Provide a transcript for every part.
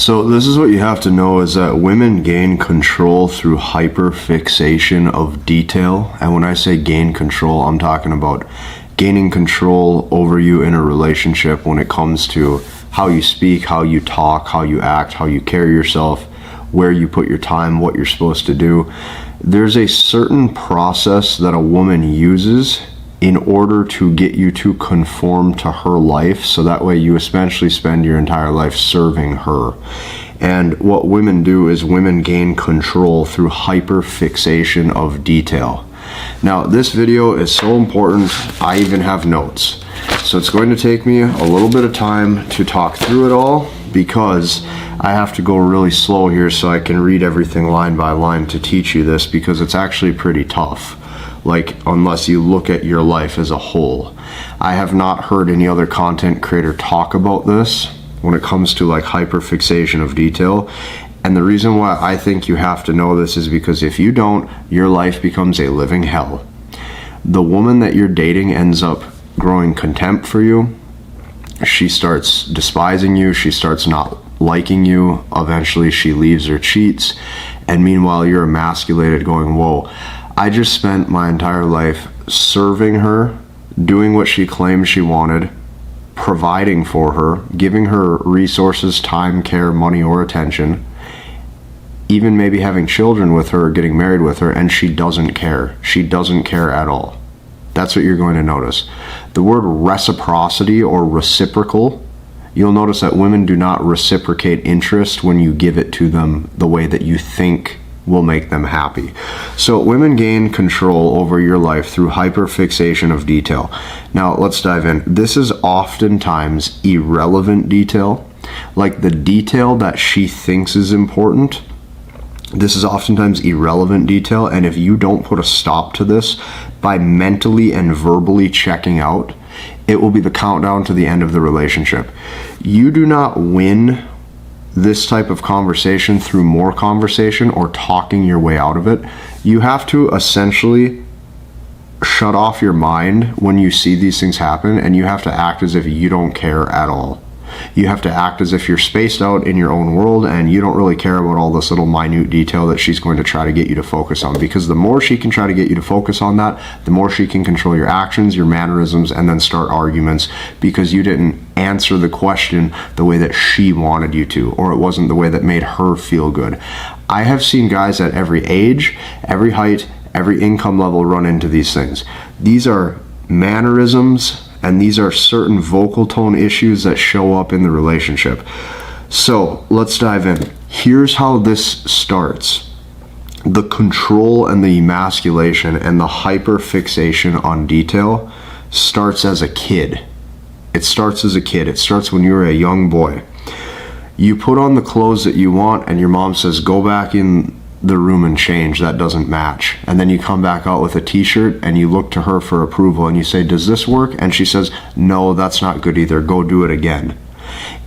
So this is what you have to know, is that women gain control through hyperfixation of detail. And when I say gain control, I'm talking about gaining control over you in a relationship when it comes to how you speak, how you talk, how you act, how you carry yourself, where you put your time, what you're supposed to do. There's a certain process that a woman uses in order to get you to conform to her life, so that way you essentially spend your entire life serving her. And what women do is women gain control through hyperfixation of detail. Now, this video is so important, I even have notes. So it's going to take me a little bit of time to talk through it all, because I have to go really slow here so I can read everything line by line to teach you this, because it's actually pretty tough. Like, unless you look at your life as a whole. I have not heard any other content creator talk about this when it comes to like hyperfixation of detail. And the reason why I think you have to know this is because if you don't, your life becomes a living hell. The woman that you're dating ends up growing contempt for you. She starts despising you. She starts not liking you. Eventually she leaves or cheats. And meanwhile, you're emasculated going, whoa, I just spent my entire life serving her, doing what she claimed she wanted, providing for her, giving her resources, time, care, money, or attention, even maybe having children with her, getting married with her, and she doesn't care. She doesn't care at all. That's what you're going to notice. The word reciprocity or reciprocal, you'll notice that women do not reciprocate interest when you give it to them the way that you think will make them happy. So women gain control over your life through hyperfixation of detail. Now let's dive in. This is oftentimes irrelevant detail, like the detail that she thinks is important. This is oftentimes irrelevant detail, and if you don't put a stop to this by mentally and verbally checking out, it will be the countdown to the end of the relationship. You do not win this type of conversation through more conversation or talking your way out of it. You have to essentially shut off your mind when you see these things happen, and you have to act as if you don't care at all. You have to act as if you're spaced out in your own world and you don't really care about all this little minute detail that she's going to try to get you to focus on, because the more she can try to get you to focus on that, the more she can control your actions, your mannerisms, and then start arguments because you didn't answer the question the way that she wanted you to, or it wasn't the way that made her feel good. I have seen guys at every age, every height, every income level run into these things. These are mannerisms, and these are certain vocal tone issues that show up in the relationship. So let's dive in. Here's how this starts. The control and the emasculation and the hyperfixation on detail starts as a kid. It starts as a kid. It starts when you're a young boy. You put on the clothes that you want and your mom says, go back in the room and change, that doesn't match. And then you come back out with a t-shirt and you look to her for approval and you say, does this work? And she says, no, that's not good either, go do it again.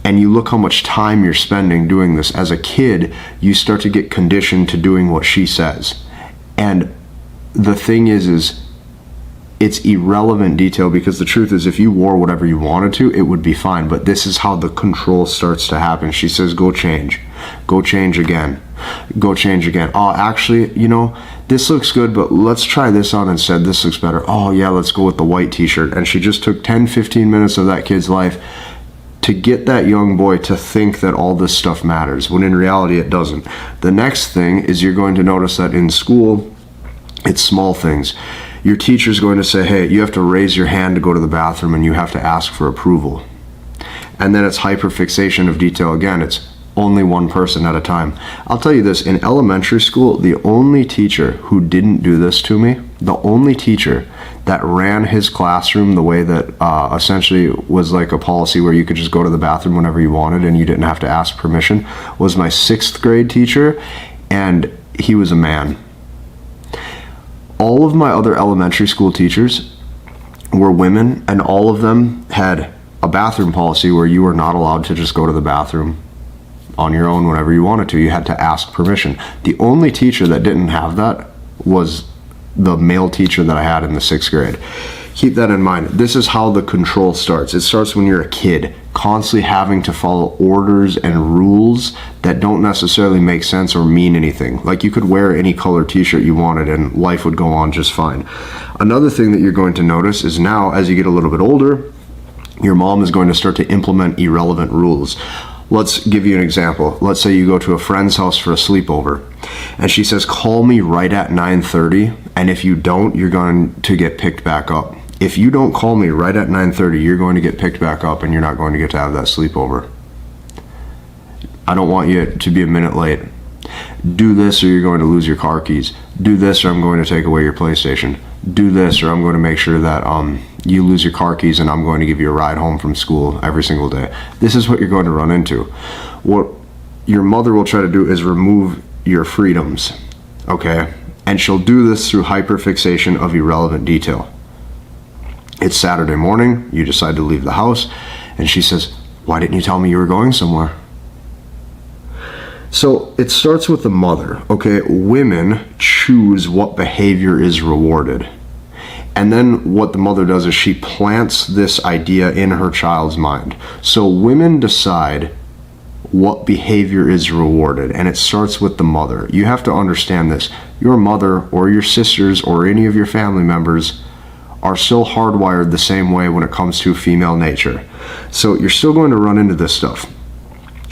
And you look how much time you're spending doing this. As a kid, you start to get conditioned to doing what she says. And the thing is it's irrelevant detail, because the truth is if you wore whatever you wanted to, it would be fine. But this is how the control starts to happen. She says, go change again, go change again. Oh, actually, you know, this looks good, but let's try this on instead. This looks better. Oh yeah, let's go with the white t-shirt. And she just took 10-15 minutes of that kid's life to get that young boy to think that all this stuff matters, when in reality it doesn't. The next thing is you're going to notice that in school, it's small things. Your teacher's going to say, hey, you have to raise your hand to go to the bathroom and you have to ask for approval. And then it's hyperfixation of detail again. It's only one person at a time. I'll tell you this, in elementary school, the only teacher who didn't do this to me, the only teacher that ran his classroom the way that essentially was like a policy where you could just go to the bathroom whenever you wanted and you didn't have to ask permission, was my 6th grade teacher, and he was a man. All of my other elementary school teachers were women, and all of them had a bathroom policy where you were not allowed to just go to the bathroom on your own whenever you wanted to. You had to ask permission. The only teacher that didn't have that was the male teacher that I had in the 6th grade. Keep that in mind. This is how the control starts. It starts when you're a kid, constantly having to follow orders and rules that don't necessarily make sense or mean anything. Like, you could wear any color t-shirt you wanted and life would go on just fine. Another thing that you're going to notice is now, as you get a little bit older, your mom is going to start to implement irrelevant rules. Let's give you an example. Let's say you go to a friend's house for a sleepover and she says, call me right at 9:30, and if you don't, you're going to get picked back up. If you don't call me right at 9:30, you're going to get picked back up and you're not going to get to have that sleepover. I don't want you to be a minute late. Do this or you're going to lose your car keys. Do this or I'm going to take away your PlayStation. Do this or I'm going to make sure that you lose your car keys and I'm going to give you a ride home from school every single day. This is what you're going to run into. What your mother will try to do is remove your freedoms, okay? And she'll do this through hyperfixation of irrelevant detail. It's Saturday morning, you decide to leave the house, and she says, why didn't you tell me you were going somewhere? So it starts with the mother, okay? Women choose what behavior is rewarded. And then what the mother does is she plants this idea in her child's mind. So women decide what behavior is rewarded, and it starts with the mother. You have to understand this. Your mother or your sisters or any of your family members are still hardwired the same way when it comes to female nature. So you're still going to run into this stuff.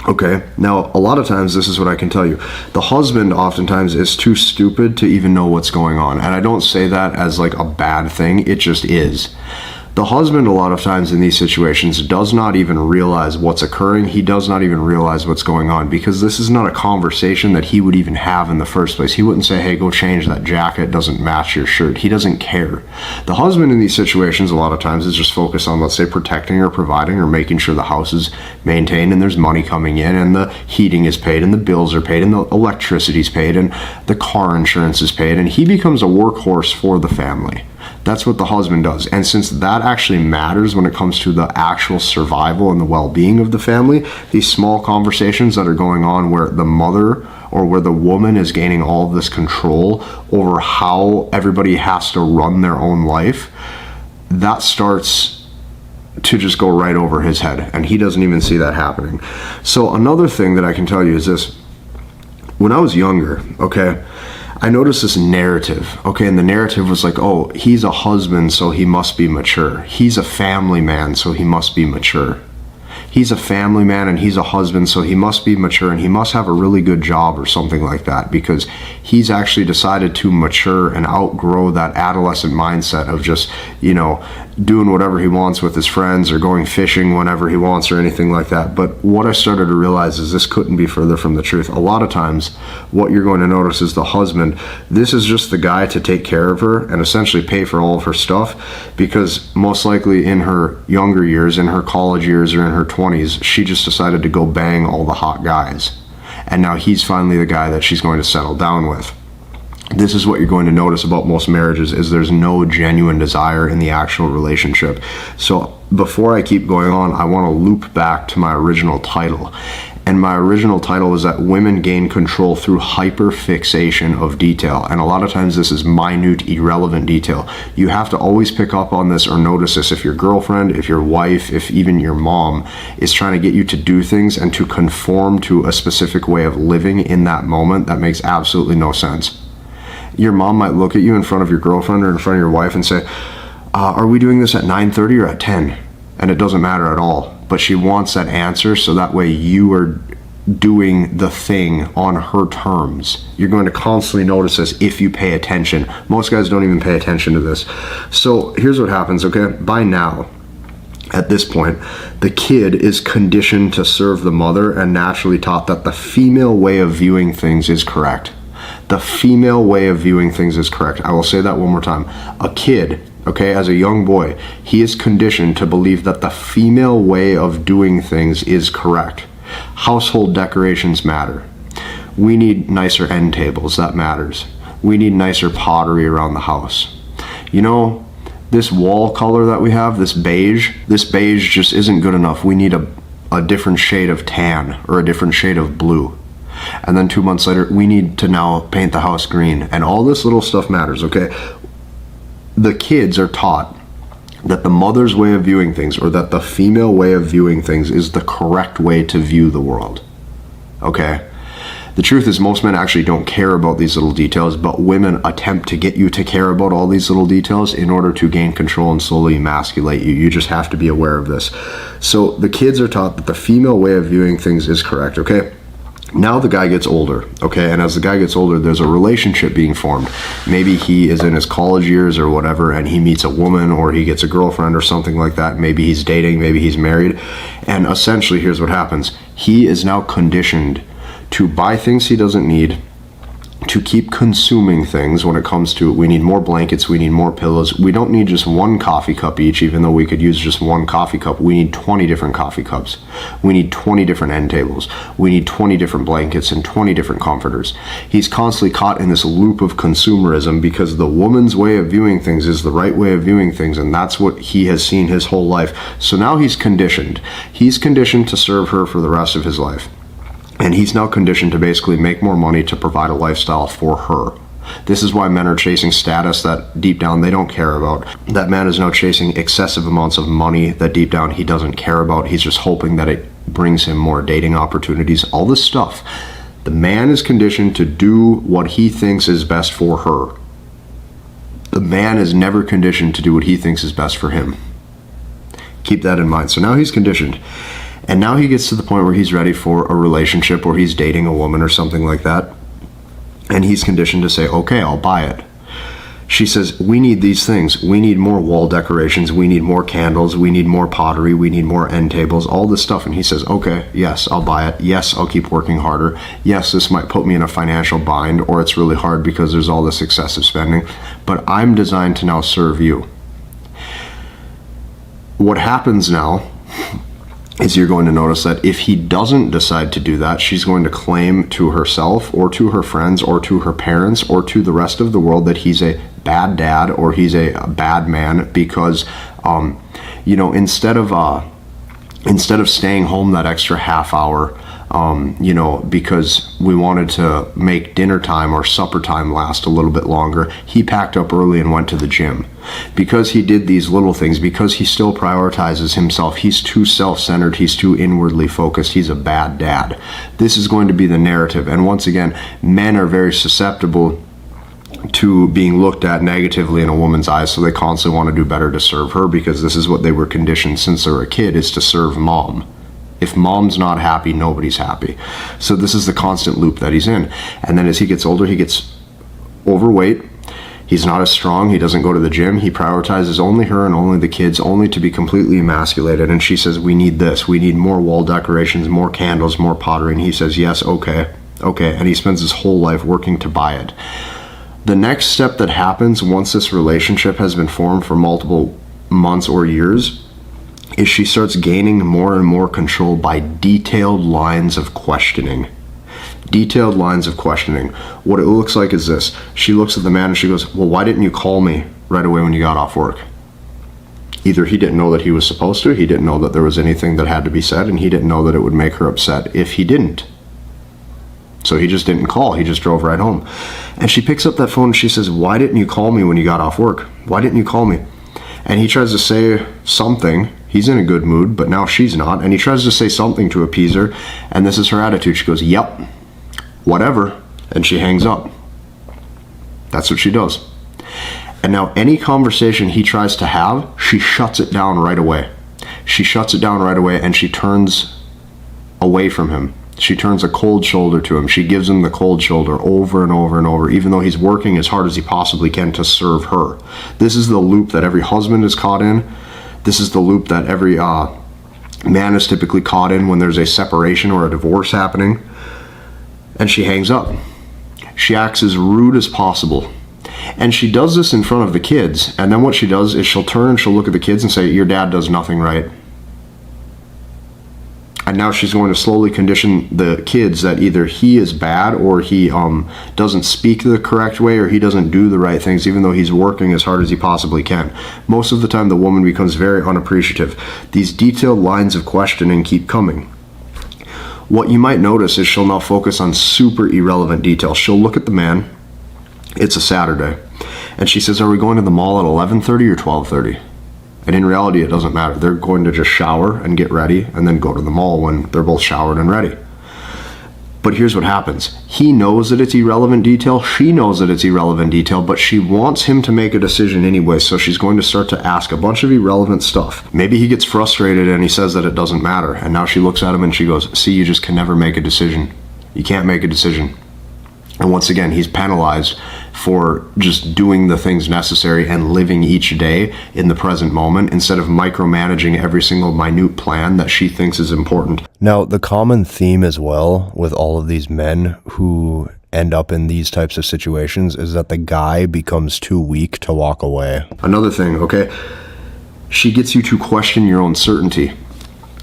Okay, now a lot of times this is what I can tell you. The husband oftentimes is too stupid to even know what's going on. And I don't say that as like a bad thing, it just is. The husband a lot of times in these situations does not even realize what's occurring. He does not even realize what's going on, because this is not a conversation that he would even have in the first place. He wouldn't say, hey, go change that jacket, it doesn't match your shirt. He doesn't care. The husband in these situations a lot of times is just focused on, let's say, protecting or providing or making sure the house is maintained and there's money coming in and the heating is paid and the bills are paid and the electricity is paid and the car insurance is paid, and he becomes a workhorse for the family. That's what the husband does. And since that actually matters when it comes to the actual survival and the well-being of the family, these small conversations that are going on where the mother or where the woman is gaining all of this control over how everybody has to run their own life, that starts to just go right over his head, and he doesn't even see that happening. So another thing that I can tell you is this. When I was younger, okay, I noticed this narrative, okay, and the narrative was like, oh, he's a husband, so he must be mature. He's a family man, so he must be mature. He's a family man and he's a husband, so he must be mature and he must have a really good job or something like that, because he's actually decided to mature and outgrow that adolescent mindset of just, you know, doing whatever he wants with his friends or going fishing whenever he wants or anything like that. But what I started to realize is this couldn't be further from the truth. A lot of times what you're going to notice is the husband, this is just the guy to take care of her and essentially pay for all of her stuff, because most likely in her younger years, in her college years or in her 20s, she just decided to go bang all the hot guys. And now he's finally the guy that she's going to settle down with. This is what you're going to notice about most marriages, is there's no genuine desire in the actual relationship. So before I keep going on, I want to loop back to my original title. And my original title is that women gain control through hyperfixation of detail. And a lot of times this is minute, irrelevant detail. You have to always pick up on this or notice this if your girlfriend, if your wife, if even your mom is trying to get you to do things and to conform to a specific way of living in that moment that makes absolutely no sense. Your mom might look at you in front of your girlfriend or in front of your wife and say, are we doing this at 9:30 or at 10? And it doesn't matter at all. But she wants that answer so that way you are doing the thing on her terms. You're going to constantly notice this if you pay attention. Most guys don't even pay attention to this. So here's what happens, okay? By now, at this point, the kid is conditioned to serve the mother and naturally taught that the female way of viewing things is correct. The female way of viewing things is correct. I will say that one more time. A kid, okay, as a young boy, he is conditioned to believe that the female way of doing things is correct. Household decorations matter. We need nicer end tables, that matters. We need nicer pottery around the house. You know, this wall color that we have, this beige just isn't good enough. We need a different shade of tan or a different shade of blue. And then 2 months later, we need to now paint the house green. And all this little stuff matters, okay? The kids are taught that the mother's way of viewing things, or that the female way of viewing things, is the correct way to view the world. Okay? The truth is, most men actually don't care about these little details, but women attempt to get you to care about all these little details in order to gain control and slowly emasculate you. You just have to be aware of this. So the kids are taught that the female way of viewing things is correct, okay? Now the guy gets older, okay? And as the guy gets older, there's a relationship being formed. Maybe he is in his college years or whatever, and he meets a woman, or he gets a girlfriend or something like that. Maybe he's dating, maybe he's married. And essentially, here's what happens. He is now conditioned to buy things he doesn't need, to keep consuming things. When it comes to, we need more blankets, we need more pillows. We don't need just one coffee cup each, even though we could use just one coffee cup. We need 20 different coffee cups. We need 20 different end tables. We need 20 different blankets and 20 different comforters. He's constantly caught in this loop of consumerism because the woman's way of viewing things is the right way of viewing things, and that's what he has seen his whole life. So now he's conditioned. He's conditioned to serve her for the rest of his life. And he's now conditioned to basically make more money to provide a lifestyle for her. This is why men are chasing status that deep down they don't care about. That man is now chasing excessive amounts of money that deep down he doesn't care about. He's just hoping that it brings him more dating opportunities, all this stuff. The man is conditioned to do what he thinks is best for her. The man is never conditioned to do what he thinks is best for him. Keep that in mind. So now he's conditioned. And now he gets to the point where he's ready for a relationship, or he's dating a woman or something like that. And he's conditioned to say, okay, I'll buy it. She says, we need these things. We need more wall decorations. We need more candles. We need more pottery. We need more end tables, all this stuff. And he says, okay, yes, I'll buy it. Yes, I'll keep working harder. Yes, this might put me in a financial bind, or it's really hard because there's all this excessive spending. But I'm designed to now serve you. What happens now is you're going to notice that if he doesn't decide to do that, she's going to claim to herself or to her friends or to her parents or to the rest of the world that he's a bad dad or he's a bad man because, instead of staying home that extra half hour, because we wanted to make dinner time or supper time last a little bit longer, he packed up early and went to the gym. Because he did these little things, because he still prioritizes himself, he's too self-centered, he's too inwardly focused, he's a bad dad. This is going to be the narrative. And once again, men are very susceptible to being looked at negatively in a woman's eyes, so they constantly want to do better to serve her, because this is what they were conditioned since they were a kid, is to serve mom. If mom's not happy, nobody's happy. So this is the constant loop that he's in. And then as he gets older, he gets overweight. He's not as strong. He doesn't go to the gym. He prioritizes only her and only the kids, only to be completely emasculated. And she says, we need this. We need more wall decorations, more candles, more pottery. And he says, yes, okay. And he spends his whole life working to buy it. The next step that happens once this relationship has been formed for multiple months or years is she starts gaining more and more control by detailed lines of questioning. Detailed lines of questioning. What it looks like is this. She looks at the man and she goes, well, why didn't you call me right away when you got off work? Either he didn't know that he was supposed to, he didn't know that there was anything that had to be said, and he didn't know that it would make her upset if he didn't. So he just didn't call. He just drove right home. And she picks up that phone and she says, why didn't you call me when you got off work? Why didn't you call me? And he tries to say something. He's in a good mood, but now she's not. And he tries to say something to appease her. And this is her attitude. She goes, yep, whatever. And she hangs up. That's what she does. And now any conversation he tries to have, she shuts it down right away. She shuts it down right away and she turns away from him. She turns a cold shoulder to him. She gives him the cold shoulder over and over and over, even though he's working as hard as he possibly can to serve her. This is the loop that every husband is caught in. This is the loop that every man is typically caught in when there's a separation or a divorce happening. And she hangs up. She acts as rude as possible. And she does this in front of the kids. And then what she does is she'll turn and she'll look at the kids and say, your dad does nothing right. And now she's going to slowly condition the kids that either he is bad or he doesn't speak the correct way or he doesn't do the right things, even though he's working as hard as he possibly can. Most of the time, the woman becomes very unappreciative. These detailed lines of questioning keep coming. What you might notice is she'll now focus on super irrelevant details. She'll look at the man. It's a Saturday. And she says, are we going to the mall at 11:30 or 12:30? And in reality, it doesn't matter. They're going to just shower and get ready and then go to the mall when they're both showered and ready. But here's what happens. He knows that it's irrelevant detail. She knows that it's irrelevant detail, but she wants him to make a decision anyway. So she's going to start to ask a bunch of irrelevant stuff. Maybe he gets frustrated and he says that it doesn't matter. And now she looks at him and she goes, see, you just can never make a decision. You can't make a decision. And once again, he's penalized for just doing the things necessary and living each day in the present moment instead of micromanaging every single minute plan that she thinks is important. Now, the common theme as well with all of these men who end up in these types of situations is that the guy becomes too weak to walk away. Another thing, okay, she gets you to question your own certainty.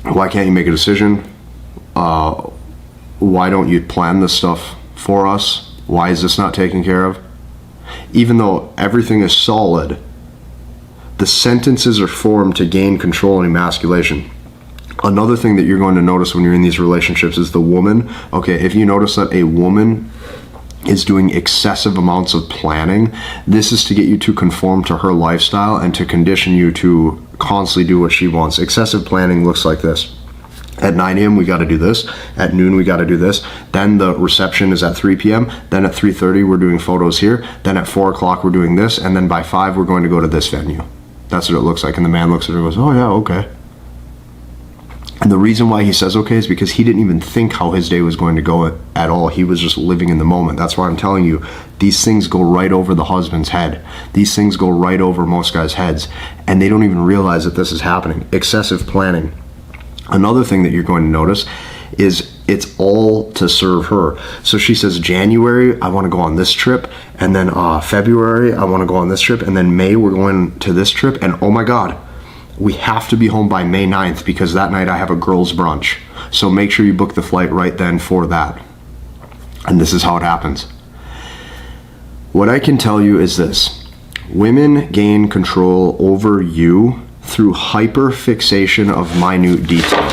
Why can't you make a decision? Why don't you plan this stuff for us? Why is this not taken care of? Even though everything is solid, the sentences are formed to gain control and emasculation. Another thing that you're going to notice when you're in these relationships is the woman. Okay, if you notice that a woman is doing excessive amounts of planning, this is to get you to conform to her lifestyle and to condition you to constantly do what she wants. Excessive planning looks like this. At 9 a.m. we got to do this. At noon we got to do this. Then the reception is at 3 p.m. Then at 3:30 we're doing photos here. Then at 4 o'clock we're doing this. And then by 5 we're going to go to this venue. That's what it looks like. And the man looks at her and goes, oh yeah, okay. And the reason why he says okay is because he didn't even think how his day was going to go at all. He was just living in the moment. That's why I'm telling you, these things go right over the husband's head. These things go right over most guys' heads. And they don't even realize that this is happening. Excessive planning. Another thing that you're going to notice is it's all to serve her. So she says, January, I want to go on this trip. And then February, I want to go on this trip. And then May, we're going to this trip. And oh my God, we have to be home by May 9th because that night I have a girls' brunch. So make sure you book the flight right then for that. And this is how it happens. What I can tell you is this. Women gain control over you through hyperfixation of minute detail.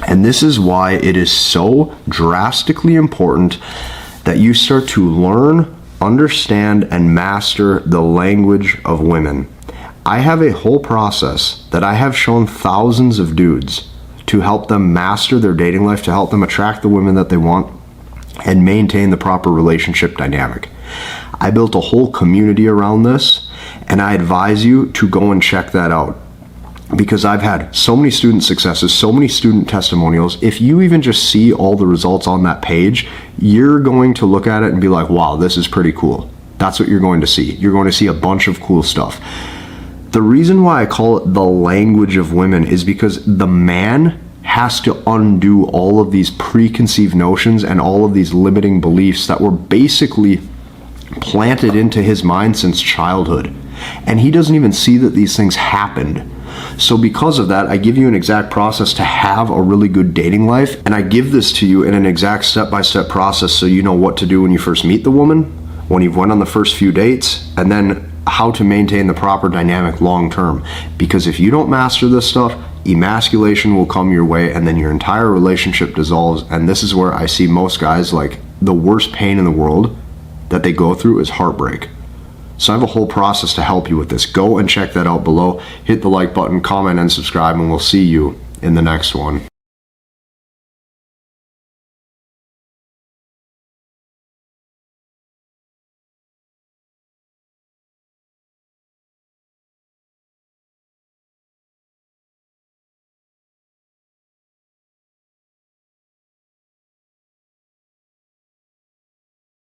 And this is why it is so drastically important that you start to learn, understand, and master the language of women. I have a whole process that I have shown thousands of dudes to help them master their dating life, to help them attract the women that they want and maintain the proper relationship dynamic. I built a whole community around this, and I advise you to go and check that out because I've had so many student successes, so many student testimonials. If you even just see all the results on that page, you're going to look at it and be like, wow, this is pretty cool. That's what you're going to see. You're going to see a bunch of cool stuff. The reason why I call it the language of women is because the man has to undo all of these preconceived notions and all of these limiting beliefs that were basically planted into his mind since childhood. And he doesn't even see that these things happened. So because of that, I give you an exact process to have a really good dating life. And I give this to you in an exact step-by-step process so you know what to do when you first meet the woman, when you've went on the first few dates, and then how to maintain the proper dynamic long-term. Because if you don't master this stuff, emasculation will come your way and then your entire relationship dissolves. And this is where I see most guys, like, the worst pain in the world that they go through is heartbreak. So I have a whole process to help you with this. Go and check that out below. Hit the like button, comment, and subscribe, and we'll see you in the next one.